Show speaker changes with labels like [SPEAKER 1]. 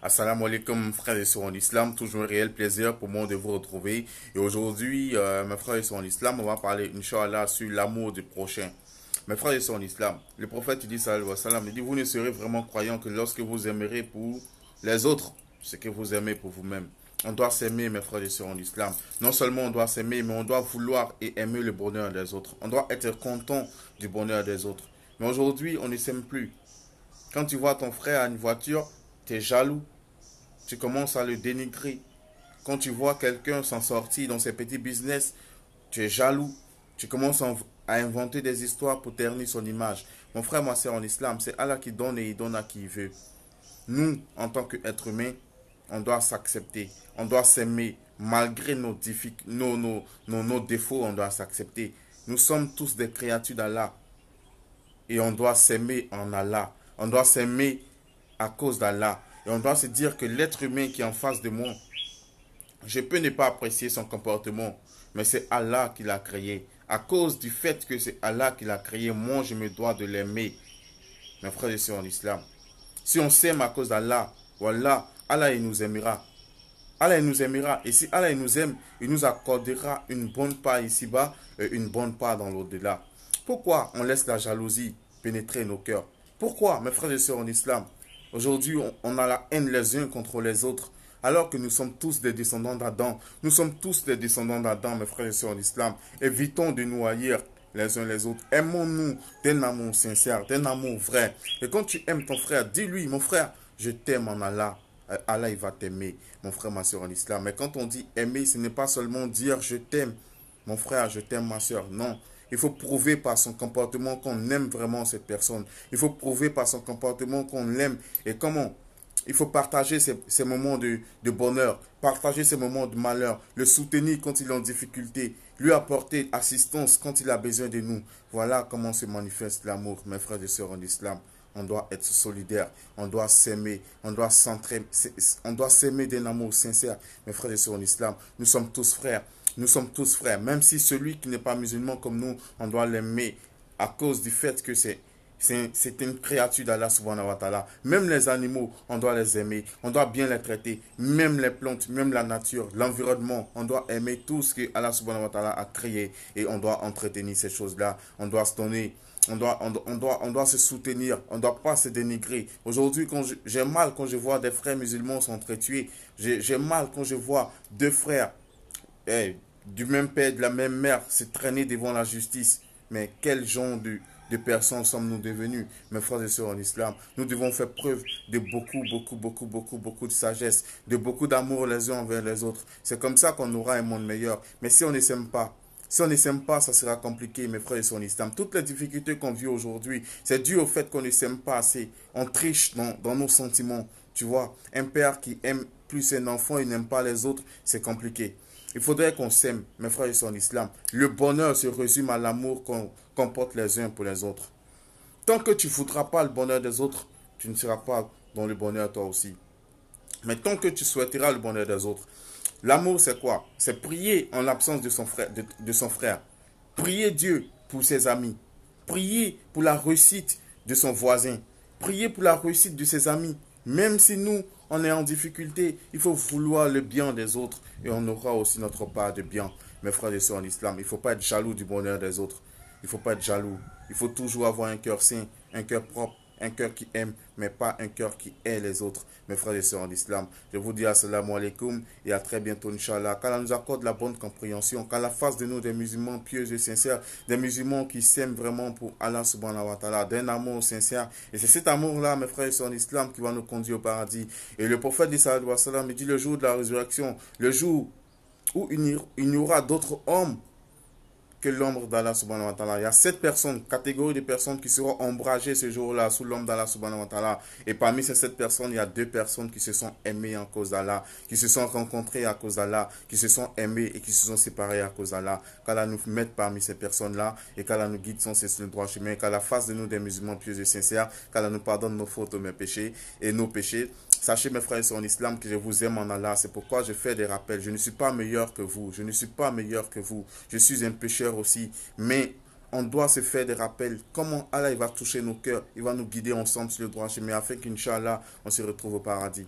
[SPEAKER 1] Assalamu alaikum frères et sœurs en islam, toujours un réel plaisir pour moi de vous retrouver. Et aujourd'hui, mes frères et sœurs en islam, on va parler, Inch'Allah, sur l'amour du prochain. Mes frères et sœurs en islam, le prophète il dit, sallallahu alayhi wa sallam, il dit, vous ne serez vraiment croyants que lorsque vous aimerez pour les autres ce que vous aimez pour vous-même. On doit s'aimer, mes frères et sœurs en islam. Non seulement on doit s'aimer, mais on doit vouloir et aimer le bonheur des autres. On doit être content du bonheur des autres. Mais aujourd'hui, on ne s'aime plus. Quand tu vois ton frère à une voiture, tu es jaloux. Tu commences à le dénigrer. Quand tu vois quelqu'un s'en sortir dans ses petits business, tu es jaloux. Tu commences à inventer des histoires pour ternir son image. Mon frère, ma soeur en islam, c'est Allah qui donne et il donne à qui il veut. Nous, en tant qu'êtres humains, on doit s'accepter. On doit s'aimer. Malgré nos défauts, on doit s'accepter. Nous sommes tous des créatures d'Allah. Et on doit s'aimer en Allah. On doit s'aimer à cause d'Allah. Et on doit se dire que l'être humain qui est en face de moi, je peux ne pas apprécier son comportement, mais c'est Allah qui l'a créé. À cause du fait que c'est Allah qui l'a créé, moi je me dois de l'aimer. Mes frères et sœurs en islam. Si on s'aime à cause d'Allah, voilà, Allah il nous aimera. Allah il nous aimera. Et si Allah il nous aime, il nous accordera une bonne part ici-bas et une bonne part dans l'au-delà. Pourquoi on laisse la jalousie pénétrer nos cœurs? Pourquoi, mes frères et sœurs en islam, aujourd'hui on a la haine les uns contre les autres, alors que nous sommes tous des descendants d'Adam. Nous sommes tous des descendants d'Adam, mes frères et sœurs en islam. Évitons de nous haïr les uns les autres. Aimons-nous d'un amour sincère, d'un amour vrai. Et quand tu aimes ton frère, dis-lui, mon frère, je t'aime en Allah. Allah, il va t'aimer, mon frère, ma soeur en islam. Mais quand on dit aimer, ce n'est pas seulement dire je t'aime, mon frère, je t'aime, ma soeur. Non. Il faut prouver par son comportement qu'on aime vraiment cette personne. Il faut prouver par son comportement qu'on l'aime. Et comment? Il faut partager ces moments de bonheur, partager ces moments de malheur, le soutenir quand il est en difficulté, lui apporter assistance quand il a besoin de nous. Voilà comment se manifeste l'amour, mes frères et sœurs en islam. On doit être solidaire, on doit s'aimer, on doit s'aimer d'un amour sincère, mes frères et sœurs en islam. Nous sommes tous frères, nous sommes tous frères. Même si celui qui n'est pas musulman comme nous, on doit l'aimer à cause du fait que c'est une créature d'Allah subhanahu wa ta'ala. Même les animaux, on doit les aimer. On doit bien les traiter. Même les plantes, même la nature, l'environnement. On doit aimer tout ce que Allah subhanahu wa ta'ala a créé. Et on doit entretenir ces choses-là. On doit se donner. On doit se soutenir. On ne doit pas se dénigrer. Aujourd'hui, j'ai mal quand je vois des frères musulmans s'entretuer. J'ai mal quand je vois deux frères du même père, de la même mère se traîner devant la justice. Mais quel genre de personnes sommes-nous devenus, mes frères et sœurs en islam? Nous devons faire preuve de beaucoup de sagesse, de beaucoup d'amour les uns envers les autres. C'est comme ça qu'on aura un monde meilleur. Mais si on ne s'aime pas, ça sera compliqué, mes frères et sœurs en islam. Toutes les difficultés qu'on vit aujourd'hui, c'est dû au fait qu'on ne s'aime pas assez. On triche dans nos sentiments. Tu vois, un père qui aime plus un enfant et n'aime pas les autres, c'est compliqué. Il faudrait qu'on s'aime, mes frères et sœurs en islam. Le bonheur se résume à l'amour qu'on porte les uns pour les autres. Tant que tu ne voudras pas le bonheur des autres, tu ne seras pas dans le bonheur toi aussi. Mais tant que tu souhaiteras le bonheur des autres, l'amour c'est quoi? C'est prier en l'absence de son frère. Prier Dieu pour ses amis. Prier pour la réussite de son voisin. Prier pour la réussite de ses amis. Même si nous, on est en difficulté, il faut vouloir le bien des autres et on aura aussi notre part de bien. Mes frères et sœurs en islam, il ne faut pas être jaloux du bonheur des autres. Il ne faut pas être jaloux. Il faut toujours avoir un cœur sain, un cœur propre, un cœur qui aime, mais pas un cœur qui hait les autres. Mes frères et sœurs en islam, je vous dis assalamu alaikum et à très bientôt, Inch'Allah. Qu'Allah nous accorde la bonne compréhension, qu'Allah fasse de nous des musulmans pieux et sincères, des musulmans qui s'aiment vraiment pour Allah subhanahu wa ta'ala, d'un amour sincère. Et c'est cet amour-là, mes frères et sœurs en islam, qui va nous conduire au paradis. Et le prophète dit, sallallahu alayhi wa sallam, il dit le jour de la résurrection, le jour où il n'y aura d'autres hommes que l'ombre d'Allah subhanahu wa ta'ala. Il y a 7 personnes, catégories de personnes qui seront ombragées ce jour-là sous l'ombre d'Allah subhanahu wa ta'ala. Et parmi ces 7 personnes, il y a 2 personnes qui se sont aimées à cause d'Allah, qui se sont rencontrées à cause d'Allah, qui se sont aimées et qui se sont séparées à cause d'Allah. Qu'Allah nous mette parmi ces personnes-là et qu'Allah nous guide sans cesse le droit chemin, qu'Allah fasse de nous des musulmans pieux et sincères, qu'Allah nous pardonne nos fautes, nos péchés et nos péchés. Sachez mes frères et sœurs en islam que je vous aime en Allah. C'est pourquoi je fais des rappels. Je ne suis pas meilleur que vous. Je ne suis pas meilleur que vous. Je suis un pécheur aussi. Mais on doit se faire des rappels. Comment Allah il va toucher nos cœurs. Il va nous guider ensemble sur le droit chemin afin qu'Inch'Allah on se retrouve au paradis.